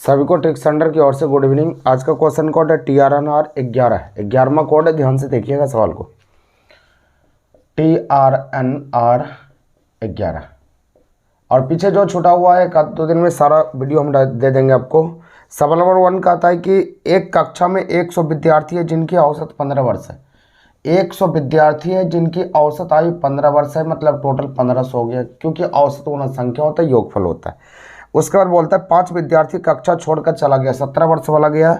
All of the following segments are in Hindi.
सभी को टेक सेंटर की ओर से गुड इवनिंग। आज का क्वेश्चन कोड है TRNR 11 कोड है। ध्यान से देखिएगा सवाल को। TRNR 11 और पीछे जो छूटा हुआ है 1-2 दिन में सारा वीडियो हम दे देंगे आपको। सवाल नंबर 1 का आता है कि एक कक्षा में 100 विद्यार्थी है जिनकी औसत 15 वर्ष है। 100 विद्यार्थी है जिनकी औसत आयु 15 वर्ष है, मतलब टोटल 1500 हो गया, क्योंकि औसत गुना संख्या होता है, योगफल होता है। उसके बाद बोलता है 5 विद्यार्थी कक्षा छोड़कर चला गया। 17 वर्ष वाला गया,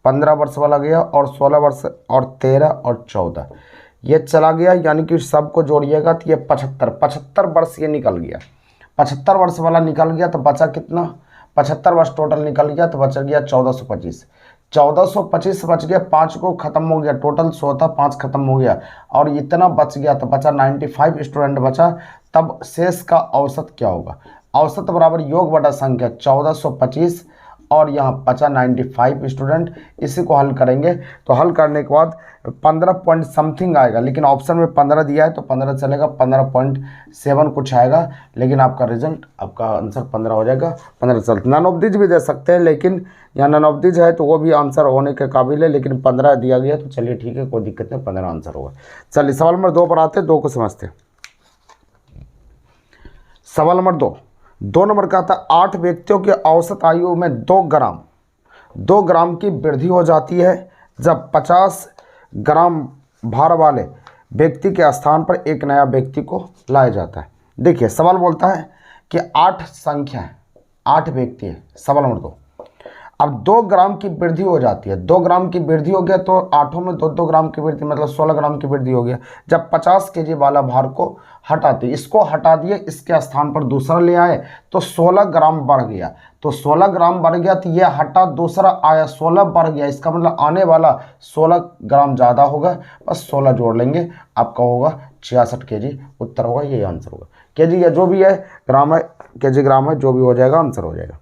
15 वर्ष वाला गया और 16 वर्ष और 13 और 14 ये चला गया, यानी कि सबको जोड़िएगा तो ये 75 वर्ष ये निकल गया। 75 वर्ष वाला निकल गया तो बचा कितना? 75 वर्ष टोटल निकल गया तो बच गया 1425। 1425 बच गया, 5 को खत्म हो गया, टोटल 100 था, 5 खत्म हो गया और इतना बच गया तो बचा 95 स्टूडेंट बचा। तब शेष का औसत क्या होगा? औसत बराबर योग बटा संख्या 1425 और यहाँ बचा 95 स्टूडेंट। इसी को हल करेंगे तो हल करने के बाद 15 पॉइंट समथिंग आएगा, लेकिन ऑप्शन में 15 दिया है तो 15 चलेगा, 15.7 कुछ आएगा, लेकिन आपका रिजल्ट आपका आंसर 15 हो जाएगा। 15 चलते। नन ऑफ दीज भी दे सकते हैं, लेकिन यहाँ नन ऑफ दीज है तो वो भी आंसर होने के काबिल है, लेकिन 15 दिया गया तो चलिए ठीक है, कोई दिक्कत नहीं, 15 आंसर होगा। चलिए सवाल नंबर 2 पर आते हैं, 2 को समझते हैं। सवाल नंबर 2 नंबर का आता है 8 व्यक्तियों की औसत आयु में 2 ग्राम की वृद्धि हो जाती है जब 50 ग्राम भार वाले व्यक्ति के स्थान पर एक नया व्यक्ति को लाया जाता है। देखिए सवाल बोलता है कि 8 संख्या है, 8 व्यक्ति है। सवाल नंबर 2, अब 2 ग्राम की वृद्धि हो जाती है। 2 ग्राम की वृद्धि हो गया तो 8 में 2 ग्राम की वृद्धि, मतलब 16 ग्राम की वृद्धि हो गया। जब 50 केजी वाला भार को हटाते, इसको हटा दिए, इसके स्थान पर दूसरा ले आए तो 16 ग्राम बढ़ गया। तो 16 ग्राम बढ़ गया तो ये हटा, दूसरा आया, 16 बढ़ गया, इसका मतलब आने वाला 16 ग्राम ज़्यादा होगा, बस 16 जोड़ लेंगे, आपका होगा 66 केजी। उत्तर होगा, यही आंसर होगा। केजी या जो भी है, ग्राम है, केजी ग्राम है, जो भी हो जाएगा आंसर हो जाएगा।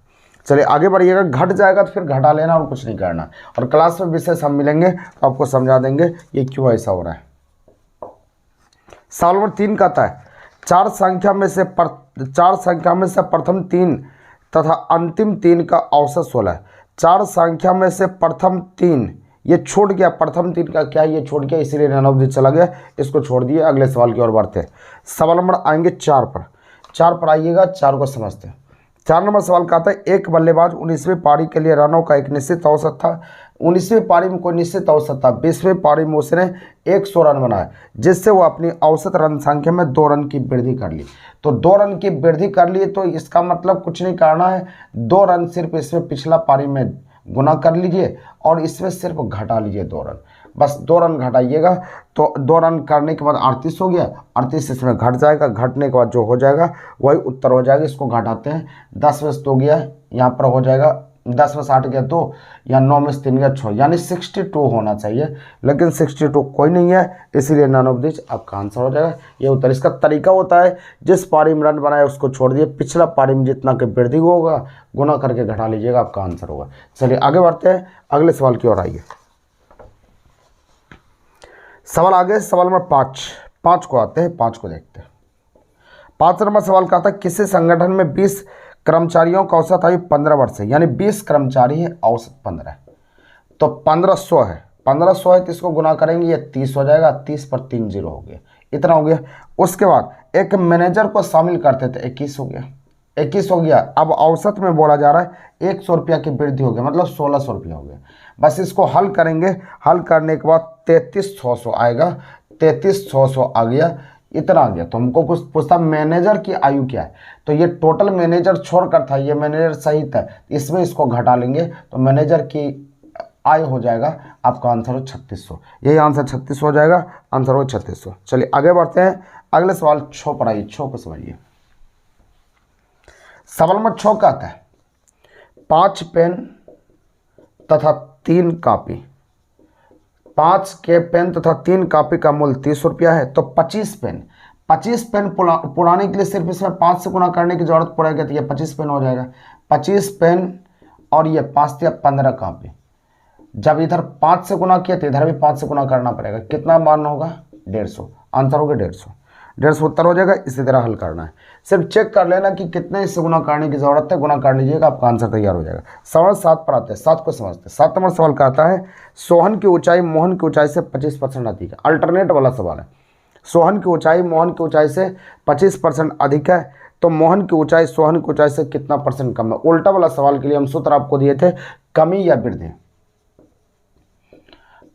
चलिए आगे बढ़िएगा। घट जाएगा तो फिर घटा लेना और कुछ नहीं करना, और क्लास में विशेष हम मिलेंगे तो आपको समझा देंगे ये क्यों ऐसा हो रहा है। सवाल नंबर 3 का आता है 4 संख्या में से प्रथम 3 तथा अंतिम 3 का औसत 16 है। 4 संख्या में से प्रथम 3 ये छूट गया, प्रथम 3 का क्या ये छूट गया, इसीलिए रन ऑफ द चला गया, इसको छोड़ दिए। अगले सवाल की ओर बढ़ते हैं। सवाल नंबर आएंगे 4 पर आइएगा, 4 को समझते हैं। 4 नंबर सवाल का आता है एक बल्लेबाज 19वीं पारी के लिए रनों का एक निश्चित औसत था। 19वीं पारी में कोई निश्चित औसत था, 20वीं पारी में उसने 100 रन बनाए, जिससे वो अपनी औसत रन संख्या में 2 रन की वृद्धि कर ली। तो 2 रन की वृद्धि कर ली तो इसका मतलब कुछ नहीं करना है, 2 रन सिर्फ इसमें पिछला पारी में गुना कर लीजिए और इसमें सिर्फ घटा लीजिए 2 रन, बस 2 रन घटाइएगा तो 2 रन करने के बाद 38 हो गया, 38 इसमें घट जाएगा, घटने के बाद जो हो जाएगा वही उत्तर हो जाएगा। इसको घटाते हैं, 10 में से 2 गया, यहाँ पर हो जाएगा 10 में से 8 गया 2, या 9 में से 3 गया 6, यानी 62 होना चाहिए, लेकिन 62 कोई नहीं है, इसीलिए नन ऑफ दिस आपका आंसर हो जाएगा। ये उत्तर। इसका तरीका होता है जिस पारी में रन बनाए उसको छोड़ दिए, पिछला पारी में जितना की वृद्धि होगा गुना करके घटा लीजिएगा, आपका आंसर होगा। चलिए आगे बढ़ते हैं, अगले सवाल की ओर आइए। सवाल आगे, सवाल नंबर 5 को आते हैं, 5 को देखते हैं। 5 नंबर सवाल का आता है किसी संगठन में 20 कर्मचारियों का औसत आयु 15 वर्ष है, यानी 20 कर्मचारी है, औसत 15 है, तो 1500 है। 1500 है तो इसको गुना करेंगे, ये 30 हो जाएगा, 30 पर 3 0 हो गया, इतना हो गया। उसके बाद एक मैनेजर को शामिल करते थे, 21 हो गया, 21 हो गया। अब औसत में बोला जा रहा है 100 रुपया की वृद्धि हो गया, मतलब 1600 रुपया हो गया। बस इसको हल करेंगे, हल करने के बाद 33,600 आएगा, 33,600 आ गया, इतना आ गया। तो हमको कुछ पूछता मैनेजर की आयु क्या है, तो ये टोटल मैनेजर छोड़कर था, ये मैनेजर सही था, इसमें इसको घटा लेंगे तो मैनेजर की आयु हो जाएगा, आपका आंसर हो 3600। यही आंसर 3600 हो जाएगा, आंसर हो 3600। चलिए आगे बढ़ते हैं, अगले सवाल 6 पर आइए, 6 को समझिए। सवाल नंबर 6 का आता है 5 पेन तथा 3 कापी, 5 के पेन तथा 3 कापी का मूल्य 30 रुपया है, तो 25 पेन पुराने के लिए सिर्फ इसमें 5 से गुना करने की जरूरत पड़ेगी, तो ये 25 पेन हो जाएगा। 25 पेन और ये 5 या 15 कापी, जब इधर 5 से गुना किया तो इधर भी 5 से गुना करना पड़ेगा, कितना मान होगा 150, आंसर होगा 150। 150 उत्तर हो जाएगा। इसी तरह हल करना है, सिर्फ चेक कर लेना कि कितने इससे गुना करने की जरूरत है, गुना कर लीजिएगा आपका आंसर तैयार हो जाएगा। सवाल 7 पर आते हैं, 7 को समझते हैं। 7 नंबर सवाल कहता है सोहन की ऊंचाई मोहन की ऊंचाई से 25% अधिक है। अल्टरनेट वाला सवाल है। सोहन की ऊंचाई मोहन की ऊंचाई से 25% अधिक है, तो मोहन की ऊंचाई सोहन की ऊंचाई से कितना परसेंट कम है। उल्टा वाला सवाल के लिए हम सूत्र आपको दिए थे, कमी या वृद्धि,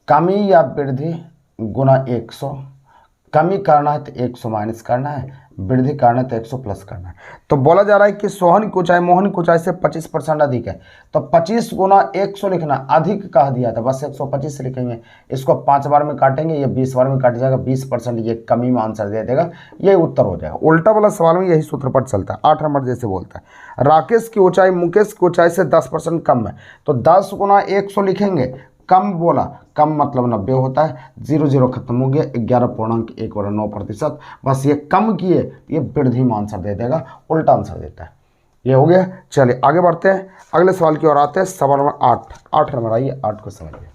कमी या वृद्धि गुना 100। कमी करना है तो 100 माइनस करना है, वृद्धि करना है तो 100 प्लस करना है। तो बोला जा रहा है कि सोहन की ऊंचाई मोहन की ऊंचाई से 25% अधिक है, तो 25 गुना 100 लिखना, अधिक कह दिया था, बस 125 से लिखेंगे। इसको 5 बार में काटेंगे, ये 20 बार में काट जाएगा, 20%, ये कमी में आंसर दे देगा, ये उत्तर हो जाएगा। उल्टा वाला सवाल में यही सूत्र पर चलता है। 8 नंबर जैसे बोलता है राकेश की ऊंचाई मुकेश की ऊंचाई से 10% कम है, तो 10 गुना 100 लिखेंगे। कम बोला, कम मतलब 90 होता है, 0 0 खत्म हो गया, 11.1/9%। बस ये कम किए, ये वृद्धि में आंसर दे देगा, उल्टा आंसर देता है। ये हो गया। चलिए आगे बढ़ते हैं, अगले सवाल की ओर आते हैं। सवाल नंबर 8 नंबर आइए, 8 को समझिए।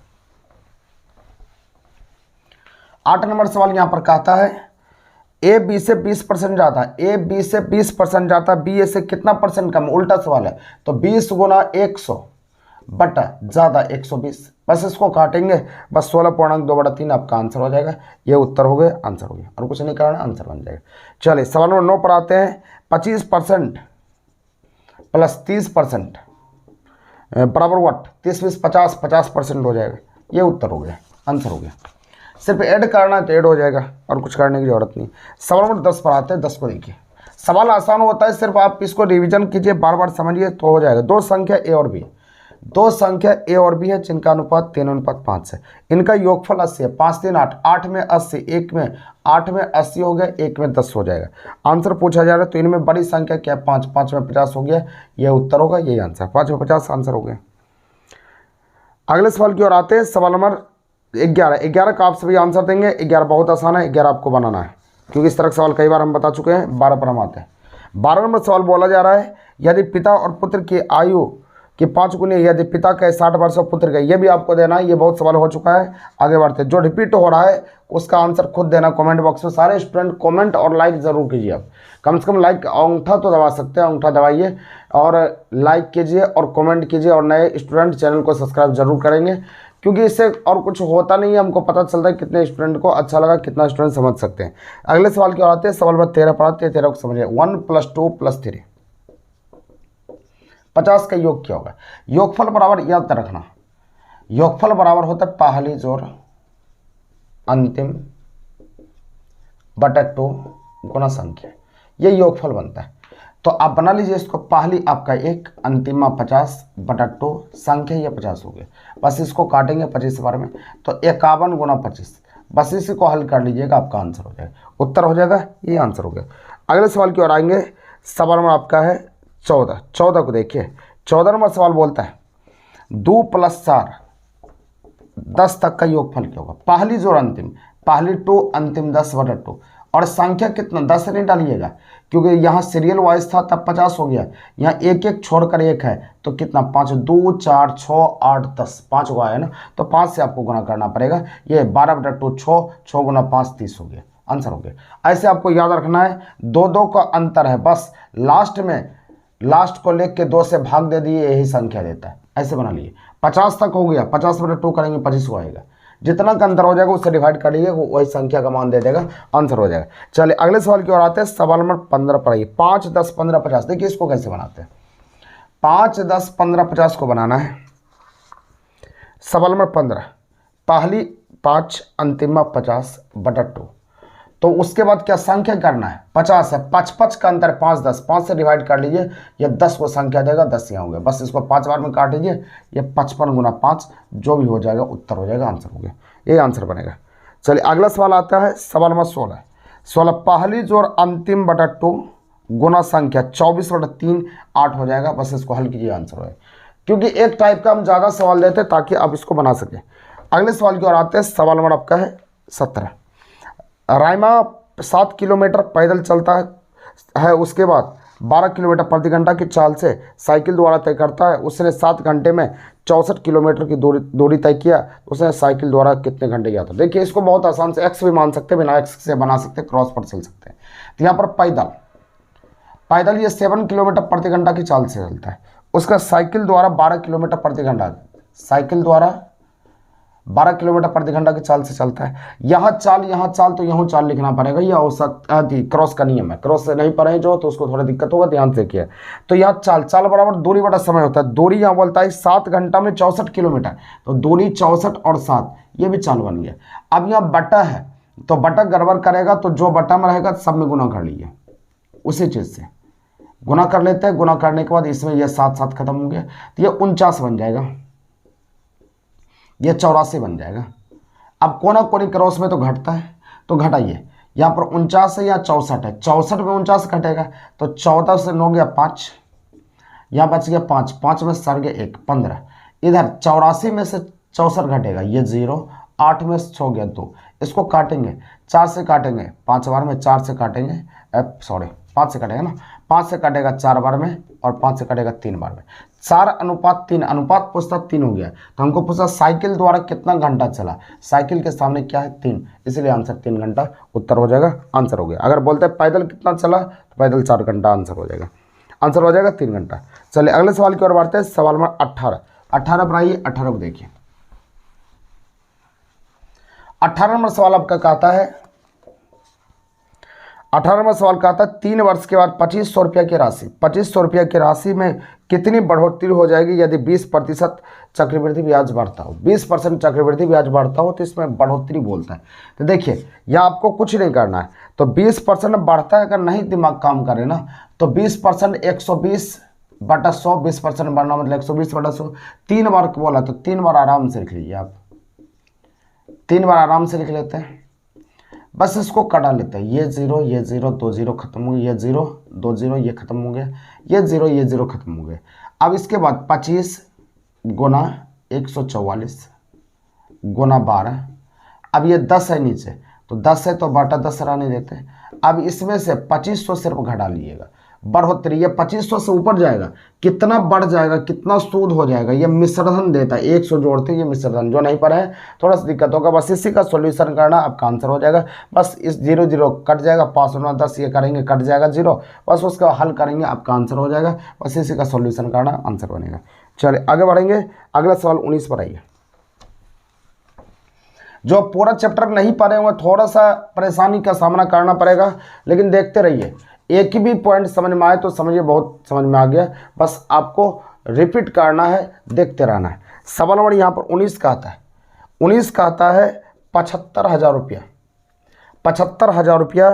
8 नंबर सवाल यहाँ पर कहता है ए बी से 20% जाता है, ए बी से 20% जाता है, बी ए से कितना परसेंट कम, उल्टा सवाल है। तो 20 गुना 100 बटा ज़्यादा 120, बस इसको काटेंगे, बस 16.2/3 आपका आंसर हो जाएगा। ये उत्तर हो गया, आंसर हो गया, और कुछ नहीं करना, आंसर बन जाएगा। चलिए सवाल नंबर 9 पर आते हैं। 25% प्लस 30% बराबर व्हाट, 30 20 50, 50% हो जाएगा। ये उत्तर हो गया, आंसर हो गया। सिर्फ ऐड करना है तो ऐड हो जाएगा, और कुछ करने की जरूरत नहीं। सवाल नंबर 10 पर आते हैं। 10 को देखिए, सवाल आसान होता है, सिर्फ आप इसको रिविजन कीजिए, बार बार समझिए तो हो जाएगा। दो संख्या ए और बी, दो संख्या ए और बी है जिनका अनुपात 3:5 है। इनका योगफल 80 है, 5 3 8, 8 में 80, 1 में 8 में 80 हो गया, 1 में 10 हो जाएगा। आंसर पूछा जा रहा है तो इनमें बड़ी संख्या क्या है, 5, 5 में 50 हो गया, ये उत्तर होगा, यही आंसर, 5 में 50 आंसर हो गया। अगले सवाल की ओर आते हैं। सवाल नंबर 11 का आप सभी आंसर देंगे। 11 बहुत आसान है, 11 आपको बनाना है, क्योंकि इस तरह के सवाल कई बार हम बता चुके हैं। 12 पर हम आते हैं। 12 नंबर सवाल बोला जा रहा है यदि पिता और पुत्र की आयु कि 5 गुनी, यदि पिता का 60 वर्ष और पुत्र का, ये भी आपको देना है। ये बहुत सवाल हो चुका है, आगे बढ़ते हैं। जो रिपीट हो रहा है उसका आंसर खुद देना कमेंट बॉक्स में। सारे स्टूडेंट कमेंट और लाइक ज़रूर कीजिए। आप कम से कम लाइक, अंगूठा तो दबा सकते हैं, अंगूठा दबाइए और लाइक कीजिए और कमेंट कीजिए। और नए स्टूडेंट चैनल को सब्सक्राइब जरूर करेंगे, क्योंकि इससे और कुछ होता नहीं है, हमको पता चलता है कितने स्टूडेंट को अच्छा लगा, कितना स्टूडेंट समझ सकते हैं। अगले सवाल की ओर आते हैं। सवाल नंबर 13 पर आते हैं। 13 को समझिए। 1 + 2 + 3 50 का योग क्या होगा। योगफल बराबर, याद रखना, योगफल बराबर होता है पहली जोड़ अंतिम बटा 2 गुना संख्या, ये योगफल बनता है। तो आप बना लीजिए इसको, पहली आपका 1, अंतिमा 50 बटा 2, संख्या ये 50 हो गया। बस इसको काटेंगे 25 बार में, तो 51 गुना 25, बस इसी को हल कर लीजिएगा, आपका आंसर हो जाएगा, उत्तर हो जाएगा, ये आंसर हो गया। अगले सवाल की ओर आएंगे। सवाल में आपका है 14 को देखिए। 14 नंबर सवाल बोलता है 2 + 4 10 तक का योगफल क्या होगा। पहली जोड़ अंतिम, पहली 2 अंतिम 10 बटा 2, और संख्या कितना, 10 नहीं डालिएगा, क्योंकि यहाँ सीरियल वाइज था तब 50 हो गया। यहाँ एक एक छोड़कर एक है, तो कितना, 5 2 4 6 8 10, 5 को आया ना, तो 5 से आपको गुना करना पड़ेगा। ये 12 बटा 2 6 गुना 5 30 हो गया, आंसर हो गया। ऐसे आपको याद रखना है, 2 का अंतर है, बस लास्ट को लेख के 2 से भाग दे दिए, यही संख्या देता है, ऐसे बना लिए। 50 तक हो गया, 50 बटा 2 करेंगे 25 को आएगा। जितना का अंतर हो जाएगा उससे डिवाइड कर लीजिए, वही संख्या का मान दे देगा, आंसर हो जाएगा। चलिए अगले सवाल की ओर आते हैं। सवाल नंबर 15 पर आइए। 5 10 15 50, देखिए इसको कैसे बनाते हैं। 5 10 15 50 को बनाना है। सवाल नंबर 15, पहली 5 अंतिमा 50 बटा 2, तो उसके बाद क्या संख्या करना है, 50 है, 5 का अंतर 5 10, 5 से डिवाइड कर लीजिए, ये 10 को संख्या देगा, 10 यहाँ हो गया। बस इसको 5 बार में काट लीजिए, ये 55 गुना 5, जो भी हो जाएगा उत्तर हो जाएगा, आंसर हो गया, ये आंसर बनेगा। चलिए अगला सवाल आता है। सवाल नंबर 16 पहली जोड़ अंतिम बटा 2 गुना संख्या 24 बटा 3 8 हो जाएगा। बस इसको हल कीजिए, आंसर हो जाएगा, क्योंकि एक टाइप का हम ज़्यादा सवाल देते हैं ताकि आप इसको बना सकें। अगले सवाल की ओर आते हैं। सवाल नंबर आपका है 17, रायमा 7 किलोमीटर पैदल चलता है, उसके बाद 12 किलोमीटर प्रति घंटा की चाल से साइकिल द्वारा तय करता है, उसने 7 घंटे में 64 किलोमीटर की दूरी तय किया, उसने साइकिल द्वारा कितने घंटे किया था। देखिए इसको बहुत आसान से एक्स भी मान सकते हैं, बिना एक्स से बना सकते हैं, क्रॉस पर चल सकते हैं। तो यहाँ पर पैदल ये 7 किलोमीटर प्रति घंटा की चाल से चलता है, उसका साइकिल द्वारा 12 किलोमीटर प्रति घंटा, साइकिल द्वारा 12 किलोमीटर प्रति घंटा की चाल से चलता है। यहाँ चाल तो यहाँ चाल लिखना पड़ेगा, ये औसत क्रॉस का नियम है, क्रॉस से नहीं पढ़े जो तो उसको थोड़ा दिक्कत होगा, ध्यान से देखिए। तो यहाँ चाल बराबर दूरी बटा समय होता है, दूरी यहाँ बोलता है 7 घंटा में 64 किलोमीटर, तो दूरी 64 और 7 ये भी चाल बन गया। अब यहाँ बटा है तो बटा गड़बड़ करेगा, तो जो बटा में रहेगा सब में गुना कर लीजिए, उसी चीज़ से गुना कर लेते हैं। गुना करने के बाद इसमें यह 7 खत्म हो गया, तो ये 49 बन जाएगा, ये 84 बन जाएगा। अब कोना कोनी क्रॉस में तो घटता है, तो घटाइए, यहाँ पर 49 है, यहाँ 64 है, 64 में 49 घटेगा, तो 14 से 9 गया 5, यहाँ बच गया 5, 5 में सर गया 1, 15। इधर 84 में से 64 घटेगा, ये 0, 8 में 6 गया 2, इसको काटेंगे, 4 से काटेंगे 5 बार में, 4 से काटेंगे 5 से काटेगा ना, 5 से काटेगा 4 बार में, और 5 से काटेगा 3 बार में। 4:3, अनुपात पूछता 3 हो गया, तो हमको पूछा साइकिल द्वारा कितना घंटा चला, साइकिल के सामने क्या है 3, इसलिए आंसर 3 घंटा उत्तर हो जाएगा, आंसर हो गया। अगर बोलते हैं पैदल कितना चला, तो पैदल 4 घंटा आंसर हो जाएगा, आंसर हो जाएगा 3 घंटा। चलिए अगले सवाल की ओर बढ़ते हैं, सवाल नंबर 18 पर आइए, 18 को देखिए। 18 नंबर सवाल आपका कहता है, 18 नंबर सवाल कहता है 3 वर्ष के बाद 2500 रुपया की राशि, 2500 रुपया की राशि में कितनी बढ़ोतरी हो जाएगी यदि 20% चक्रवृद्धि ब्याज बढ़ता हो। 20% चक्रवृद्धि ब्याज बढ़ता हो तो इसमें बढ़ोतरी बोलता है। तो देखिए यहाँ आपको कुछ नहीं करना है, तो 20% बढ़ता है, अगर नहीं दिमाग काम करे ना तो 20% 120/100, 20% बढ़ना मतलब 120/100, 3 बार बोला तो 3 बार आराम से लिख लीजिए आप, 3 बार आराम से लिख लेते हैं, बस इसको कटा लेते हैं, ये 0 2 0 खत्म हो गया, ये 0 2 0 ये खत्म हो गया, ये 0 खत्म हो गया। अब इसके बाद 25 गुना 144 गुना 12, अब ये 10 है नीचे, तो 10 है तो बटा 10 रहने देते हैं। अब इसमें से 2500 सिर्फ घटा लीजिएगा, बढ़ोतरी ये 2500 से ऊपर जाएगा, कितना बढ़ जाएगा, कितना सूद हो जाएगा, ये मिश्रधन देता है, 100 जोड़ते ये मिश्रधन, जो नहीं पढ़े हैं थोड़ा सा दिक्कत होगा, बस इसी का सॉल्यूशन करना, आपका आंसर हो जाएगा। बस इस 0 0 कट जाएगा, 5 गुना 10 ये करेंगे, कट जाएगा 0, बस उसका हल करेंगे, आपका आंसर हो जाएगा, बस इसी का सॉल्यूशन करना, आंसर बनेगा। चलिए आगे बढ़ेंगे, अगला सवाल 19 पर आइए। जो पूरा चैप्टर नहीं पढ़े हुए थोड़ा सा परेशानी का सामना करना पड़ेगा, लेकिन देखते रहिए, एक भी पॉइंट समझ में आए तो समझिए बहुत समझ में आ गया, बस आपको रिपीट करना है, देखते रहना है। सवाल नंबर यहाँ पर 19 का आता है, 19 का आता है 75,000 रुपया, 75,000 रुपया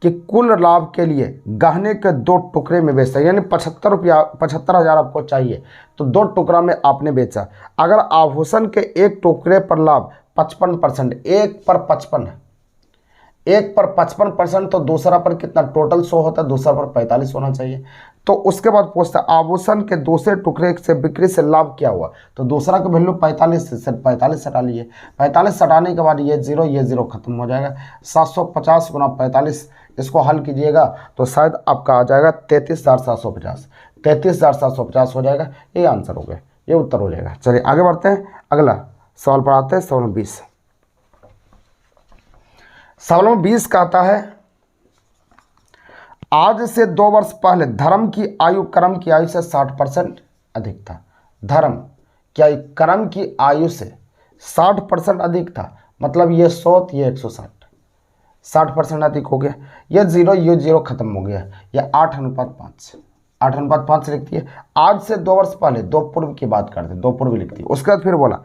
कि कुल लाभ के लिए गहने के 2 टुकड़े में बेचा, यानी 75,000 आपको चाहिए तो 2 टुकड़ा में आपने बेचा। अगर आभूषण के एक टुकड़े पर लाभ 55%, एक पर 55%, तो दूसरा पर कितना टोटल 100 होता है, दूसरा पर 45 होना चाहिए। तो उसके बाद पूछता है आभूषण के दूसरे टुकड़े से बिक्री से लाभ क्या हुआ, तो दूसरा का वैल्यू 45 से 45 हटा लिए, 45 हटाने के बाद ये 0 खत्म हो जाएगा, 750 गुना 45, इसको हल कीजिएगा तो शायद आपका आ जाएगा 33,750, 33,750 हो जाएगा, ये आंसर हो गया, ये उत्तर हो जाएगा। चलिए आगे बढ़ते हैं, अगला सवाल पर आते हैं, सवाल 20। सवाल नंबर 20 का आता है, आज से 2 वर्ष पहले धर्म की आयु कर्म की आयु से 60% अधिक था। धर्म क्या कर्म की आयु से 60% अधिक था, मतलब ये 100 ये 160, 60% अधिक हो गया, ये 0 खत्म हो गया, ये 8:5, 8:5 लिखती है। आज से 2 वर्ष पहले, 2 पूर्व की बात करते, 2 पूर्व लिखती है। उसके बाद फिर बोला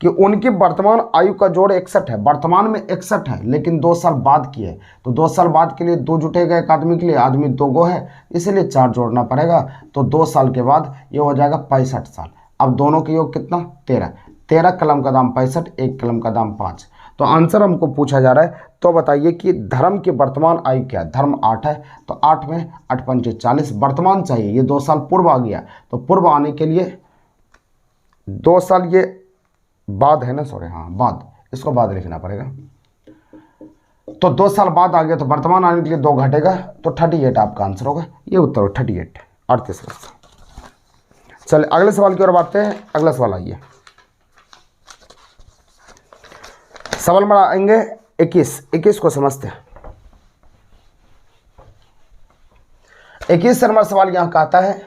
कि उनकी वर्तमान आयु का जोड़ 61 है, वर्तमान में 61 है, लेकिन 2 साल बाद की है, तो 2 साल बाद के लिए 2 जुटेगा एक आदमी के लिए, आदमी 2 गो है, इसलिए 4 जोड़ना पड़ेगा, तो 2 साल के बाद ये हो जाएगा 65 साल। अब दोनों के योग कितना 13 कलम का दाम 65, 1 कलम का दाम 5, तो आंसर हमको पूछा जा रहा है। तो बताइए कि धर्म की वर्तमान आयु क्या है, धर्म 8 है, तो 8 में 8 पंचे 40, वर्तमान चाहिए, ये 2 साल पूर्व आ गया, तो पूर्व आने के लिए 2 साल ये बाद है ना, सॉरी हाँ बाद, इसको बाद लिखना पड़ेगा, तो 2 साल बाद आ गया, तो वर्तमान आने के लिए 2 घटेगा, तो 38 आपका आंसर होगा, ये उत्तर हो 38, 38 वर्ष। चलिए अगले सवाल की ओर बढ़ते हैं। अगला सवाल आइए, सवाल बढ़ाएंगे 21 को समझते हैं। 21 नंबर सवाल यहाँ कहता है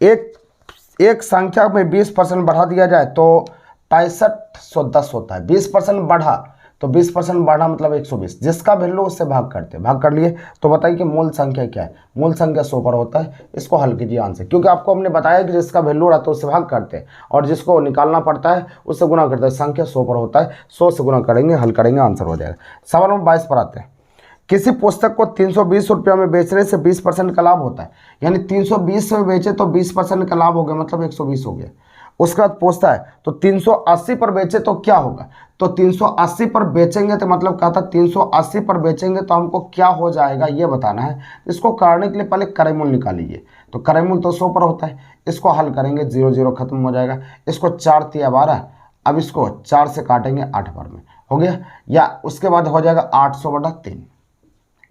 एक संख्या में 20% बढ़ा दिया जाए तो 6510 होता है। 20% बढ़ा तो 20% बढ़ा मतलब 120, जिसका वैल्यू उससे भाग करते हैं। भाग कर लिए तो बताइए कि मूल संख्या क्या है। मूल संख्या 100 पर होता है। इसको हल कीजिए आंसर, क्योंकि आपको हमने बताया कि जिसका वैल्यू रहता है उससे भाग करते हैं और जिसको निकालना पड़ता है उससे गुना करते हैं। संख्या 100 पर होता है, 100 से गुना करेंगे, हल करेंगे, आंसर हो जाएगा। सवाल नंबर 22 पर आते हैं। किसी पुस्तक को 320 रुपया में बेचने से 20% का लाभ होता है, यानी 320 में बेचे तो 20% का लाभ हो गया, मतलब 120 हो गया। उसके बाद पूछता है तो 380 पर बेचे तो क्या होगा। तो 380 पर बेचेंगे तो मतलब कहा था 380 पर बेचेंगे तो हमको क्या हो जाएगा ये बताना है। इसको करने के लिए पहले करेमूल निकाल लीजिए। तो करेमूल तो 100 पर होता है, इसको हल करेंगे 0 0 खत्म हो जाएगा। इसको 4 तिया 12, अब इसको 4 से काटेंगे 8 बार में हो गया, या उसके बाद हो जाएगा 800/3।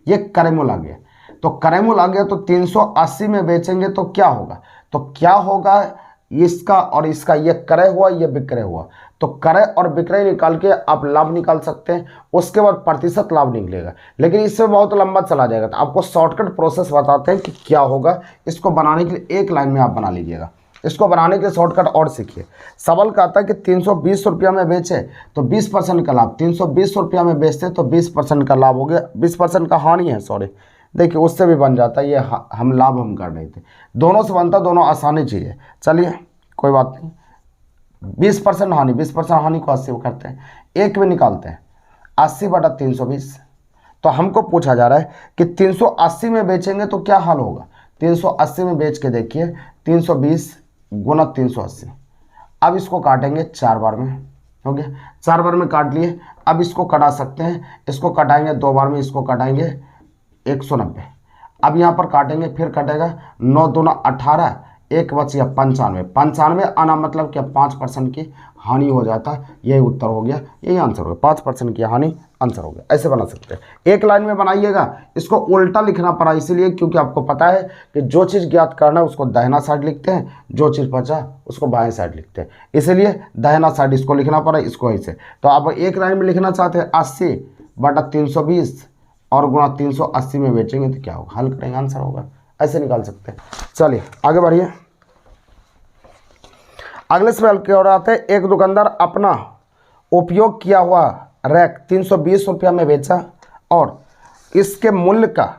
ये करेमूल आ गया। तो करेमूल आ गया तो 380 में बेचेंगे तो क्या होगा। तो क्या होगा इसका और इसका, ये क्रय हुआ, ये विक्रय हुआ। तो क्रय और विक्रय निकाल के आप लाभ निकाल सकते हैं। उसके बाद प्रतिशत लाभ निकलेगा, लेकिन इसमें बहुत लंबा चला जाएगा। तो आपको शॉर्टकट प्रोसेस बताते हैं कि क्या होगा। इसको बनाने के लिए एक लाइन में आप बना लीजिएगा। इसको बनाने के शॉर्टकट और सीखिए। सवाल का आता है कि 320 रुपया में बेचे तो 20% का लाभ। 320 रुपया में बेचते तो 20% का लाभ हो गया। 20% का हानि है, सॉरी, देखिए उससे भी बन जाता है। ये हम लाभ हम कर रहे थे, दोनों से बनता, दोनों आसानी चाहिए। चलिए कोई बात नहीं। 20% हानि, 20% हानि को 80 करते हैं, एक में निकालते हैं 80/320। तो हमको पूछा जा रहा है कि 380 में बेचेंगे तो क्या हाल होगा। 380 में बेच के देखिए, 320 गुना 380। अब इसको काटेंगे 4 बार में, हो गया। 4 बार में काट लिए। अब इसको कटा सकते हैं, इसको कटाएंगे 2 बार में, इसको कटाएंगे 190। अब यहाँ पर काटेंगे, फिर कटेगा 9 दूना 18, एक बच गया 95। 95 आना मतलब क्या 5% की हानि हो जाता है। यही उत्तर हो गया, यही आंसर हो गया। 5% की हानि आंसर हो गया। ऐसे बना सकते हैं। एक लाइन में बनाइएगा। इसको उल्टा लिखना पड़ा इसीलिए क्योंकि आपको पता है कि जो चीज़ ज्ञात करना है उसको दाहिना साइड लिखते हैं, जो चीज़ बचा उसको बाएं साइड लिखते हैं, इसलिए दाहिना साइड इसको लिखना पड़ा, इसको ऐसे। तो आप एक लाइन में लिखना चाहते हैं 80/320 और गुणा 380 में बेचेंगे तो क्या होगा, हल करेंगे, आंसर होगा। ऐसे निकाल सकते हैं। चलिए आगे बढ़िए। अगले सवाल की ओर आते हैं। एक दुकानदार अपना उपयोग किया हुआ रैक 320 रुपया में बेचा और इसके मूल्य का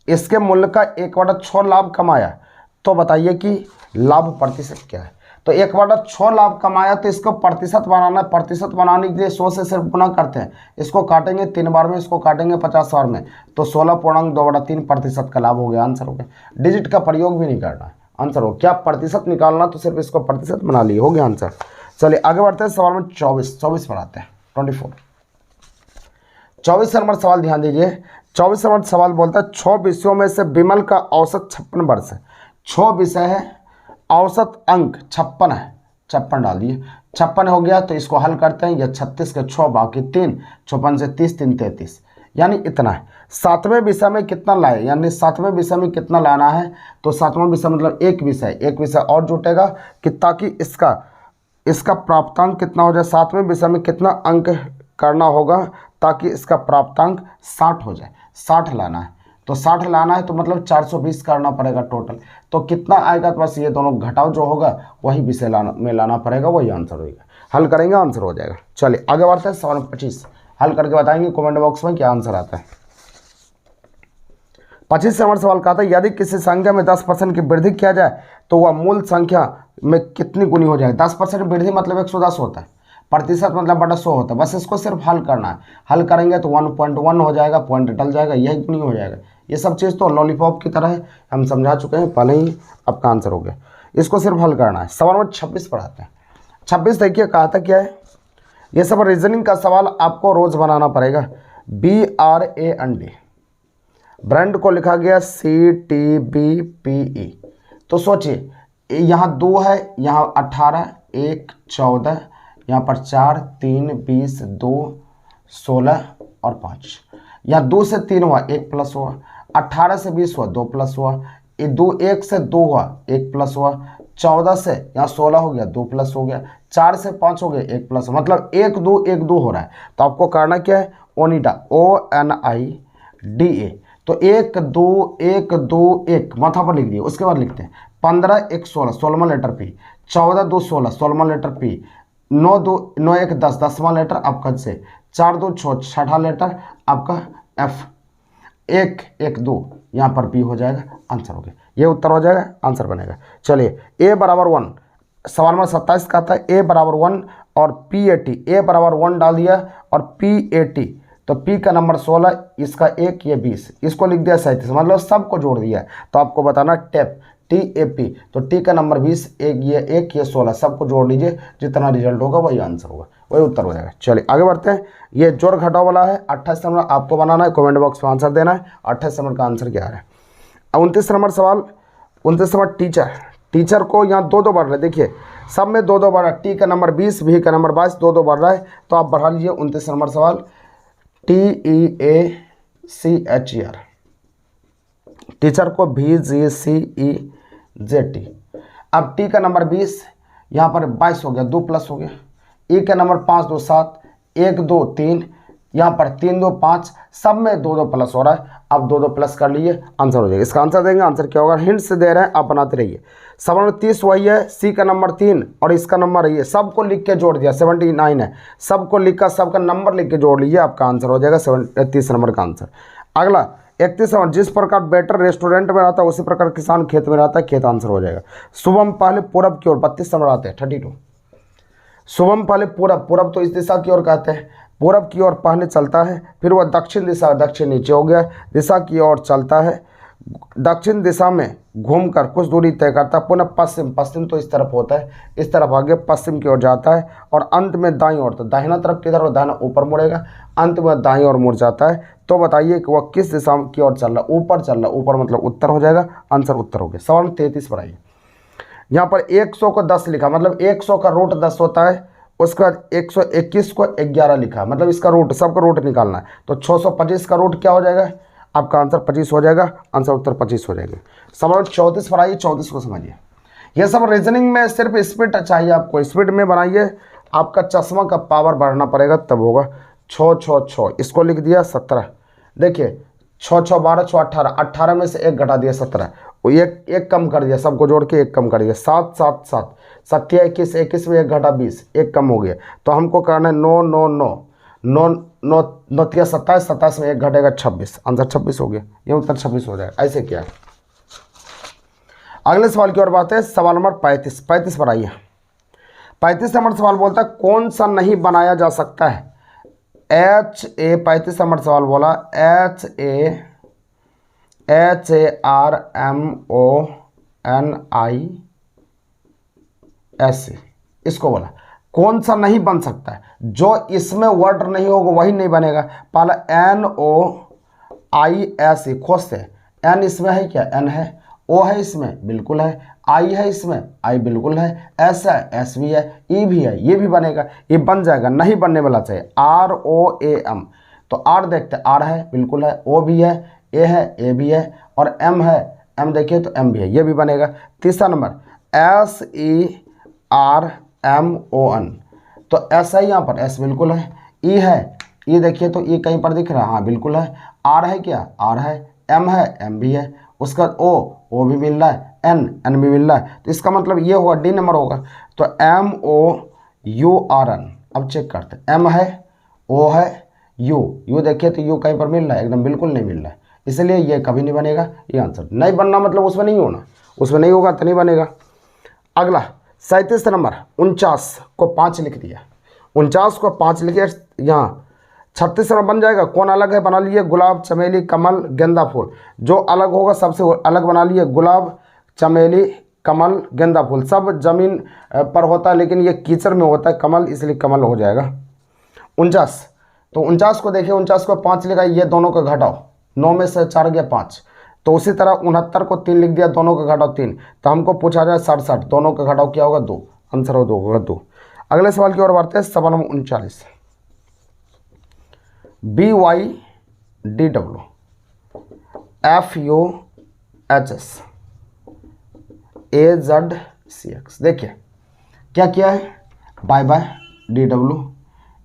1/6 लाभ कमाया। तो बताइए कि लाभ प्रतिशत क्या है। तो 1/6 लाभ कमाया तो इसको प्रतिशत बनाना है। प्रतिशत बनाने के लिए 100 से सिर्फ गुना करते हैं। इसको काटेंगे 3 बार में, इसको काटेंगे 50 बार में, तो 16.2/3% का लाभ हो गया, आंसर हो गया। डिजिट का प्रयोग भी नहीं करना है, आंसर हो क्या प्रतिशत निकालना, तो सिर्फ इसको प्रतिशत बना लिए, हो गया आंसर। चलिए आगे बढ़ते हैं। सवाल में 24 पर आते हैं। 24 नंबर सवाल ध्यान दीजिए। 24 नंबर सवाल बोलता है 6 विषयों में से विमल का औसत 56 वर्ष है। 6 विषय है, औसत अंक 56 है। 56 डाल दिए, 56 हो गया। तो इसको हल करते हैं। यह 36 के 6 बाकी 3, 56 से 30, 3 33, यानी इतना है। 7वें विषय में कितना लाए, यानी 7वें विषय में कितना लाना है। तो 7वां विषय मतलब एक विषय और जुटेगा कि ताकि इसका प्राप्तांक कितना हो जाए। 7वें विषय में कितना अंक करना होगा ताकि इसका प्राप्तांक 60 हो जाए। 60 लाना है, तो 60 लाना है तो मतलब 420 करना पड़ेगा टोटल। तो कितना आएगा, तो बस ये दोनों घटाव जो होगा वही विषय लाना पड़ेगा, वही आंसर होगा। हल करेंगे, आंसर हो जाएगा। चलिए आगे बढ़ते हैं। सवाल 25 हल करके बताएंगे कमेंट बॉक्स में क्या आंसर आता है। 25 नंबर सवाल का था यदि किसी संख्या में 10% की वृद्धि किया जाए तो वह मूल संख्या में कितनी गुनी हो जाए। 10% वृद्धि मतलब 110 होता है, प्रतिशत मतलब बटा 100 होता है। बस इसको सिर्फ हल करना है। हल करेंगे तो 1.1 हो जाएगा, पॉइंट डल जाएगा, यही गुनी हो जाएगा। ये सब चीज़ तो लॉलीपॉप की तरह है, हम समझा चुके हैं पहले ही, आपका आंसर हो गया। इसको सिर्फ हल करना है। सवाल नंबर 26 पर आते हैं। 26 देखिए कहा था क्या है। ये सब रीजनिंग का सवाल आपको रोज बनाना पड़ेगा। BRAND, ब्रांड को लिखा गया CTBPE। तो सोचिए यहाँ 2 है, यहाँ 18, 1 14, यहाँ पर 4 3 20, 2 16 और 5। यहाँ 2 से 3 हुआ, 1 प्लस हुआ। 18 से 20 हुआ 2 प्लस हुआ, 1 से 2 हुआ 1 प्लस हुआ, 14 से यहाँ 16 हो गया 2 प्लस हो गया, 4 से 5 हो गया 1 प्लस, मतलब 1 2 हो रहा है। तो आपको करना क्या है, ओनिडा ONIDA, तो 1 2 1 2 1 माथा पर लिख दिए। उसके बाद लिखते हैं 15 1 16 16वां लेटर P, 14 2 16 16वां लेटर P, 9 2 9 1 10 10वां लेटर आपका से, 4 2 6 छठा लेटर आपका F, 1 1 2 यहाँ पर P हो जाएगा, आंसर हो गया। ये उत्तर हो जाएगा, आंसर बनेगा। चलिए A बराबर 1, सवाल नंबर 27 का था A बराबर 1 और P80, A बराबर 1 डाल दिया और P80, तो P का नंबर 16, इसका 1, ये 20, इसको लिख दिया 37, मतलब सबको जोड़ दिया। तो आपको बताना टेप TAP, तो T का नंबर 20, एक ये 1 ये 16, सबको जोड़ लीजिए, जितना रिजल्ट होगा वही आंसर होगा, वही उत्तर हो जाएगा। चलिए आगे बढ़ते हैं। ये जोड़ घटाव वाला है। 28 नंबर आपको बनाना है, कमेंट बॉक्स में आंसर देना है 28 नंबर का आंसर क्या है। 29 नंबर सवाल, 29 नंबर टीचर को यहाँ 2 2 बढ़ रहा है, देखिए सब में 2 2 बढ़ रहा है। T का नंबर 20, V का नंबर 22, 2 2 बढ़ रहा है, तो आप बढ़ा लीजिए। 29 नंबर सवाल TEACHER, टीचर को VGCEJT। अब T का नंबर 20, यहाँ पर 22 हो गया, 2 प्लस हो गया। E का नंबर 5 2 7, 1 2 3, यहाँ पर 3 2 5, सब में 2 2 प्लस हो रहा है। अब 2 2 प्लस कर लीजिए, आंसर हो जाएगा। इसका आंसर देंगे, आंसर क्या होगा, हिंट से दे रहे हैं, आप बनाते रहिए। सवाल नंबर 30 वही है, C का नंबर 3 और इसका नंबर ये, सबको लिख के जोड़ दिया, 79 है, सबको लिखा, सबका नंबर लिख के जोड़ लीजिए, आपका आंसर हो जाएगा 30 नंबर का आंसर। अगला 31 नंबर, जिस प्रकार बेटर रेस्टोरेंट में रहता है उसी प्रकार किसान खेत में रहता है, खेत आंसर हो जाएगा। शुभम पहले पूरब की ओर, 32 नंबर आते हैं 32। शुभम पहले पूरब तो इस दिशा की ओर कहते हैं, पूरब की ओर पहले चलता है, फिर वह दक्षिण दिशा, दक्षिण नीचे हो गया, दिशा की ओर चलता है, दक्षिण दिशा में घूमकर कुछ दूरी तय करता है, पुनः पश्चिम तो इस तरफ होता है, इस तरफ आगे पश्चिम की ओर जाता है, और अंत में दाईं ओर, तो दाहिना तरफ किधर हो, दाहिना ऊपर मुड़ेगा, अंत में दाईं ओर मुड़ जाता है। तो बताइए कि वह किस दिशा की ओर चल रहा है, ऊपर चल रहा है, ऊपर मतलब उत्तर हो जाएगा, आंसर उत्तर हो गया। सवाल 33 पर आइए। यहाँ पर 100 को 10 लिखा, मतलब 100 का रूट 10 होता है, उसके बाद 121 को 11 लिखा, मतलब इसका रूट, सबका रूट निकालना है। तो 625 का रूट क्या हो जाएगा, आपका आंसर 25 हो जाएगा, आंसर उत्तर 25 हो जाएगा। सवाल 34 पर आइए, 34 को समझिए। यह सब रीजनिंग में सिर्फ स्पीड चाहिए आपको, स्पीड में बनाइए, आपका चश्मा का पावर बढ़ना पड़ेगा तब होगा। 6 6 6, इसको लिख दिया 17, देखिए 6 6 12 6 18, 18 में से 1 घटा दिया 17, एक कम कर दिया, सबको जोड़ के 1 कम कर दिया, 7 7 7, 7 21, 21 में 1 घटा 20, 1 कम हो गया। तो हमको करना है 9 9 9 9 9 9 27, 27 में 1 घटेगा 26, आंसर 26 हो गया, ये उत्तर 26 हो जाएगा। ऐसे क्या है। अगले सवाल की ओर बात है, सवाल नंबर 35 पर आइए। 35 नंबर सवाल बोलता है कौन सा नहीं बनाया जा सकता है, HA 35 नंबर सवाल बोला, HARMONIS, इसको बोला कौन सा नहीं बन सकता है, जो इसमें वर्ड नहीं होगा वही नहीं बनेगा। पहला NOIS, खोज से, N इसमें है क्या, N है, O है इसमें, बिल्कुल है, I है इसमें, I बिल्कुल है, S है, S भी है, E भी है, ये भी बनेगा, ये बन जाएगा, नहीं बनने वाला चाहिए। ROAM, तो R देखते हैं, R है, बिल्कुल है, O भी है, A है, A भी है, और M है, M देखिए तो M भी है, ये भी बनेगा। तीसरा नंबर SERMON, तो S है यहाँ पर, S बिल्कुल है, E है, E देखिए तो E कहीं पर दिख रहा है, हाँ बिल्कुल है, R है क्या, R है, M है, M भी है, उसका O भी मिल रहा है, N भी मिल रहा है, तो इसका मतलब ये होगा D नंबर होगा। तो MOURN, अब चेक करते हैं, M है, O है, U देखिए तो U कहीं पर मिल रहा है, एकदम बिल्कुल नहीं मिल रहा है, इसलिए ये कभी नहीं बनेगा, ये आंसर नहीं बनना मतलब उसमें नहीं होना, उसमें नहीं होगा तो नहीं बनेगा। अगला 37 नंबर, 49 को 5 लिख दिया, 49 को 5 लिखिए, यहाँ 36 नंबर बन जाएगा, कौन अलग है बना लिए, गुलाब चमेली कमल गेंदा फूल, जो अलग होगा सबसे अलग बना लिए, गुलाब चमेली कमल गेंदा फूल, सब जमीन पर होता है लेकिन ये कीचड़ में होता है कमल, इसलिए कमल हो जाएगा। 49, तो 49 को देखिए, 49 को 5 लिखा, ये दोनों का घटाओ, 9 में से 4 गया 5, तो उसी तरह 69 को 3 लिख दिया, दोनों का घटाओ 3, तो हमको पूछा जाए 67, दोनों का घटाओ क्या होगा 2, आंसर हो 2 होगा 2। अगले सवाल की ओर बढ़ते हैं, सवाल नंबर 39, BYDW, FUHS AZCX। देखिए क्या किया है, बाय बाय DW,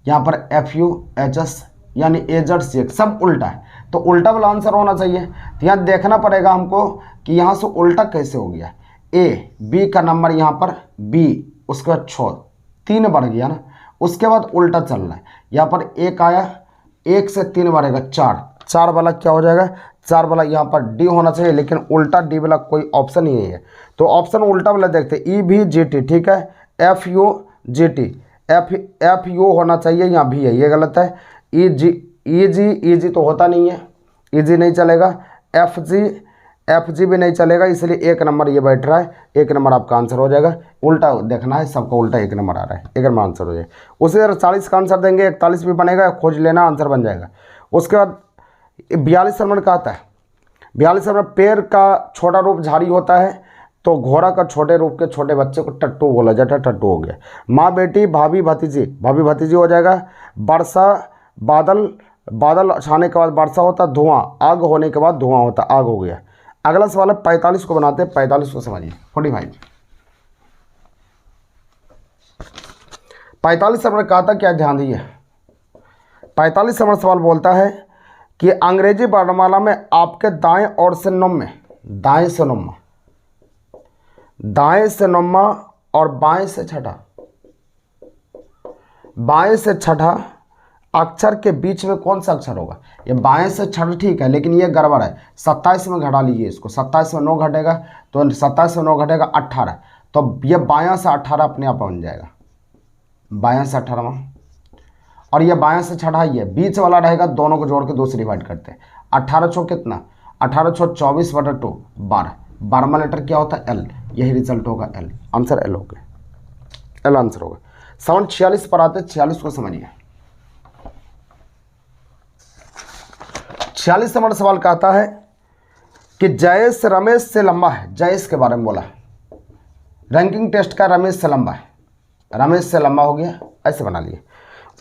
यहाँ पर FUHS यानी AZCX, सब उल्टा है, तो उल्टा वाला आंसर होना चाहिए। तो यहाँ देखना पड़ेगा हमको कि यहाँ से उल्टा कैसे हो गया। B का नंबर यहाँ पर B, उसके बाद 6, 3 बढ़ गया ना, उसके बाद उल्टा चल रहा है, यहाँ पर 1 आया, 1 से 3 बढ़ेगा 4, 4 वाला क्या हो जाएगा, 4 वाला यहाँ पर D होना चाहिए, लेकिन उल्टा D वाला कोई ऑप्शन ही नहीं है। तो ऑप्शन उल्टा वाला देखते हैं, EVGT, ठीक है, FUGT, FU होना चाहिए, यहाँ भी है, ये गलत है। EG तो होता नहीं है, EG नहीं चलेगा, FG भी नहीं चलेगा, इसलिए 1 नंबर ये बैठ रहा है, 1 नंबर आपका आंसर हो जाएगा। उल्टा देखना है, सबका उल्टा 1 नंबर आ रहा है, 1 नंबर आंसर हो जाएगा। उसी तरह 40 का आंसर देंगे, 41 भी बनेगा, खोज लेना, आंसर बन जाएगा। उसके बाद 42 नंबर का आता है, 42 नंबर, पेड़ का छोटा रूप झाड़ी होता है, तो घोड़ा का छोटे रूप के छोटे बच्चे को टट्टू बोला जाता है, टट्टू हो गया। माँ बेटी भाभी भतीजी हो जाएगा। वर्षा, बादल छाने के बाद वर्षा होता, धुआं, आग होने के बाद धुआं होता, आग हो गया। अगला सवाल है 45 को बनाते हैं, 45 को समझिए, 45। 45 नंबर कहा था, क्या ध्यान दीजिए, 45 नंबर सवाल बोलता है कि अंग्रेजी वर्णमाला में आपके दाएं और से नम्मा, दाएं से नम्मा और बाएं से छठा अक्षर के बीच में कौन सा अक्षर होगा। ये बाएं से छठा ठीक है, लेकिन ये गड़बड़ है। 27 में घटा लीजिए इसको, 27 में 9 घटेगा, तो 27 में 9 घटेगा 18, तो ये बायां से 18 अपने आप बन जाएगा, बायां से 18वां, और ये बायां से छठा, ये बीच वाला रहेगा, दोनों को जोड़ के 2 से डिवाइड करते हैं। 18 छो कितना, 18 छो 24/2, 12, 12वां लेटर क्या होता है, L, यही रिजल्ट होगा, L, आंसर L हो गया, L आंसर होगा। सवाल 46 पर आते, 46 को समझिए। 46 नंबर सवाल का आता है कि जयेश रमेश से लंबा है, जयेश के बारे में बोला, रैंकिंग टेस्ट का रमेश से लंबा है, रमेश से लंबा हो गया, ऐसे बना लिए।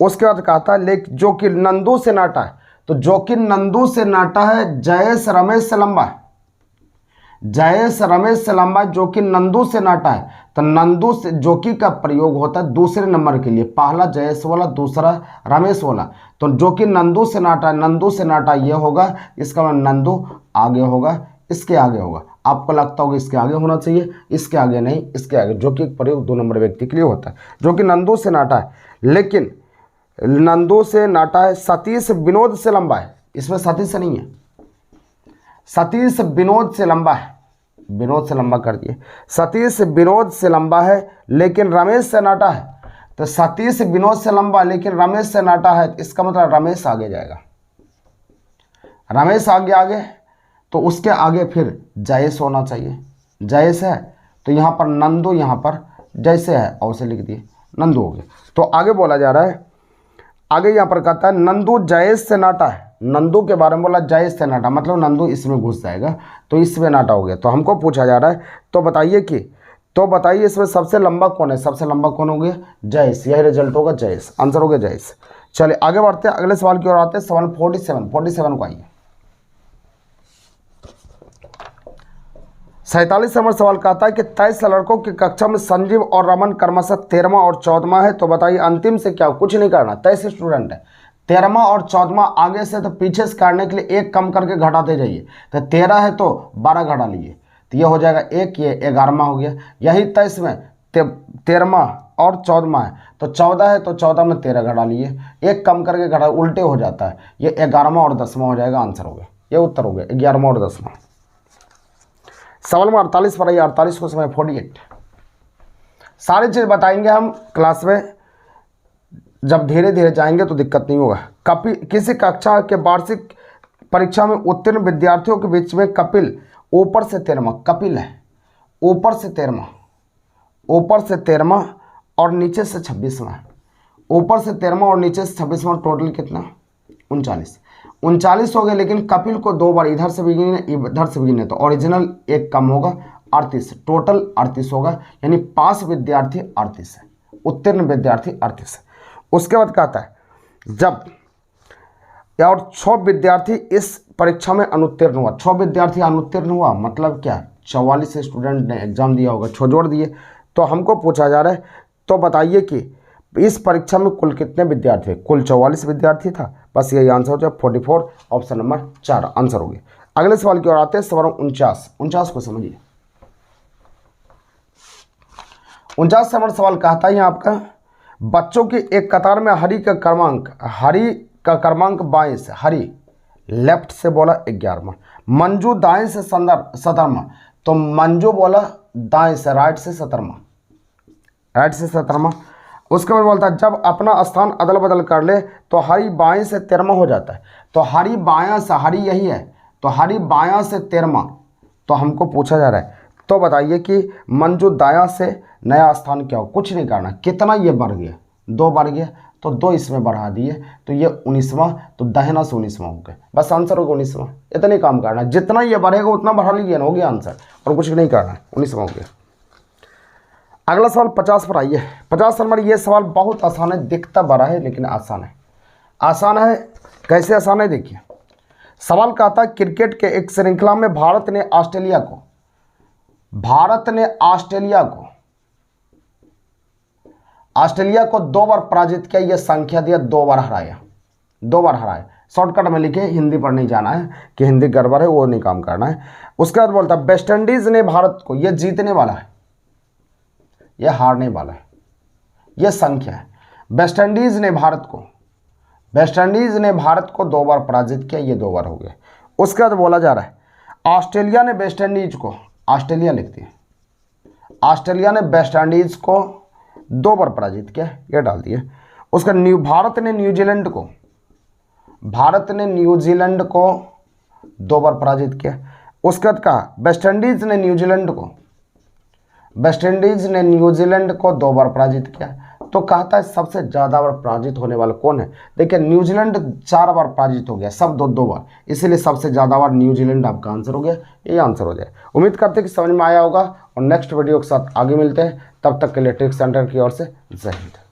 उसके बाद कहा था लेकिन जो कि नंदू से नाटा है, तो जो कि नंदू से नाटा है, जयेश रमेश से लंबा है, जयेश रमेश से लंबा है, जो कि नंदू से नाटा है, तो नंदू से जो कि का प्रयोग होता है दूसरे नंबर के लिए, पहला जयेश वाला, दूसरा रमेश वाला, तो जो कि नंदू से नाटा है, नंदू से नाटा ये होगा, इसका मतलब नंदू आगे होगा, इसके आगे होगा। आपको लगता होगा इसके आगे होना चाहिए, इसके आगे नहीं, इसके आगे, जो कि प्रयोग 2 नंबर व्यक्ति के लिए होता है, जो कि नंदू से नाटा है, लेकिन नंदू से नाटा है, सतीश विनोद से लंबा है, इसमें सतीश से नहीं है, सतीश विनोद से लंबा है, विनोद से लंबा कर दिए, सतीश विनोद से लंबा है, लेकिन रमेश से नाटा है, तो सतीश विनोद से लंबा लेकिन रमेश से नाटा है, इसका मतलब रमेश आगे जाएगा, रमेश आगे, तो उसके आगे फिर जयेश होना चाहिए, जयेश है, तो यहाँ पर नंदू, यहाँ पर जैसे है और से लिख दिए, नंदू हो गया। तो आगे बोला जा रहा है, आगे यहाँ पर कहता है नंदू जयेश से नाटा है, नंदू के बारे में बोला, जयेश से नाटा, मतलब नंदू इसमें घुस जाएगा, तो इसमें नाटा हो गया। तो हमको पूछा जा रहा है, तो बताइए इसमें सबसे लंबा कौन है, सबसे लंबा कौन हो गया, जयेश, यही रिजल्ट होगा, जयेश, आंसर हो गया जयेश। चलिए आगे बढ़ते हैं, अगले सवाल की ओर आते हैं, सवाल 47 को आइए। 47 नंबर सवाल का आता है कि 23 लड़कों की कक्षा में संजीव और रमन क्रमशः 13वां और 14वां है, तो बताइए अंतिम से क्या, कुछ नहीं करना, 23 स्टूडेंट है, 13वां और 14वां आगे से तो पीछे से काटने के लिए 1 कम करके घटाते जाइए, तो 13 है तो 12 घटा लीजिए, तो ये हो जाएगा 1, ये 11वां हो गया। यही 23 में 13वां और 14वां है, तो 14 है तो 14 में 13 घटा लिए, 1 कम करके घटा, उल्टे हो जाता है, ये 11वां और 10वां हो जाएगा, आंसर हो गया, ये उत्तर हो गया 11वां और 10वां। सवाल में 48 पर आइए, 48 को समय 48, सारी चीज़ बताएंगे हम क्लास में, जब धीरे धीरे जाएंगे तो दिक्कत नहीं होगा। किसी कक्षा के वार्षिक परीक्षा में उत्तीर्ण विद्यार्थियों के बीच में कपिल ऊपर से 13वां, कपिल है ऊपर से 13वां और नीचे से 26वां, ऊपर से 13वां और नीचे से 26वां, टोटल कितना, 39 हो गए, लेकिन कपिल को 2 बार इधर से भी गिने इधर से भी गिने, तो ओरिजिनल 1 कम होगा, 38, टोटल 38 होगा, यानी पास विद्यार्थी 38 है, उत्तीर्ण विद्यार्थी 38 है। उसके बाद कहता है जब या और 6 विद्यार्थी इस परीक्षा में अनुत्तीर्ण हुआ। 6 विद्यार्थी अनुत्तीर्ण हुआ मतलब क्या, 44 स्टूडेंट ने एग्जाम दिया होगा, 6 जोड़ दिए। तो हमको पूछा जा रहा है, तो बताइए कि इस परीक्षा में कुल कितने विद्यार्थी, कुल 44 विद्यार्थी था। बस यही आंसर हो जाए 44, ऑप्शन नंबर 4 आंसर हो गया। अगले सवाल की ओर आते हैं, सवाल 49 को समझिए। 49 नंबर सवाल कहता है आपका, बच्चों की एक कतार में हरी का क्रमांक 22, हरी लेफ्ट से बोला 11वां, मंजू दाएं से 17वां, तो मंजू बोला दाएं से, राइट से 17वां। उसके बाद बोलता है जब अपना स्थान अदल बदल कर ले तो हरी बाएं से 13वां हो जाता है। तो हरी बायां से, हरी यही है, तो हरी बायां से 13वां। तो हमको पूछा जा रहा है, तो बताइए कि मंजू दायां से नया स्थान क्या हो। कुछ नहीं करना, कितना ये बढ़ गया, 2 बढ़ गया, तो 2 इसमें बढ़ा दिए, तो ये 19वां, तो दाहिना से 19वां हो गया। बस आंसर होगा 19वां। इतने काम करना, जितना ये बढ़ेगा उतना बढ़ा लीजिए ना, हो गया आंसर, और कुछ नहीं करना, 19वां हो गया। अगला सवाल 50 पर आइए। 50 नंबर, ये सवाल बहुत आसान है, दिखता बड़ा है लेकिन आसान है। आसान है, कैसे आसान है देखिए। सवाल कहता है क्रिकेट के एक श्रृंखला में भारत ने ऑस्ट्रेलिया को 2 बार पराजित किया। यह संख्या दिया, 2 बार हराया। शॉर्टकट में लिखे, हिंदी पर नहीं जाना है कि हिंदी गड़बड़ है, वो नहीं काम करना है। उसके बाद बोलता है वेस्ट इंडीज ने भारत को, यह जीतने वाला है, यह हारने वाला है, यह संख्या है। वेस्ट इंडीज ने भारत को 2 बार पराजित किया, ये 2 बार हो गया। उसके बाद बोला जा रहा है ऑस्ट्रेलिया ने वेस्ट इंडीज को, ऑस्ट्रेलिया लिखती है, ऑस्ट्रेलिया ने वेस्ट इंडीज को 2 बार पराजित किया, ये डाल दिए। उसका भारत ने न्यूजीलैंड को 2 बार पराजित किया। उसके बाद कहा वेस्ट इंडीज ने न्यूजीलैंड को 2 बार पराजित किया। तो कहता है सबसे ज़्यादा बार पराजित होने वाला कौन है। देखिए न्यूजीलैंड 4 बार पराजित हो गया, सब 2 बार, इसीलिए सबसे ज़्यादा बार न्यूजीलैंड आपका आंसर हो गया, ये आंसर हो जाए। उम्मीद करते हैं कि समझ में आया होगा, और नेक्स्ट वीडियो के साथ आगे मिलते हैं। तब तक के लिए ट्रिक सेंटर की ओर से जय हिंद।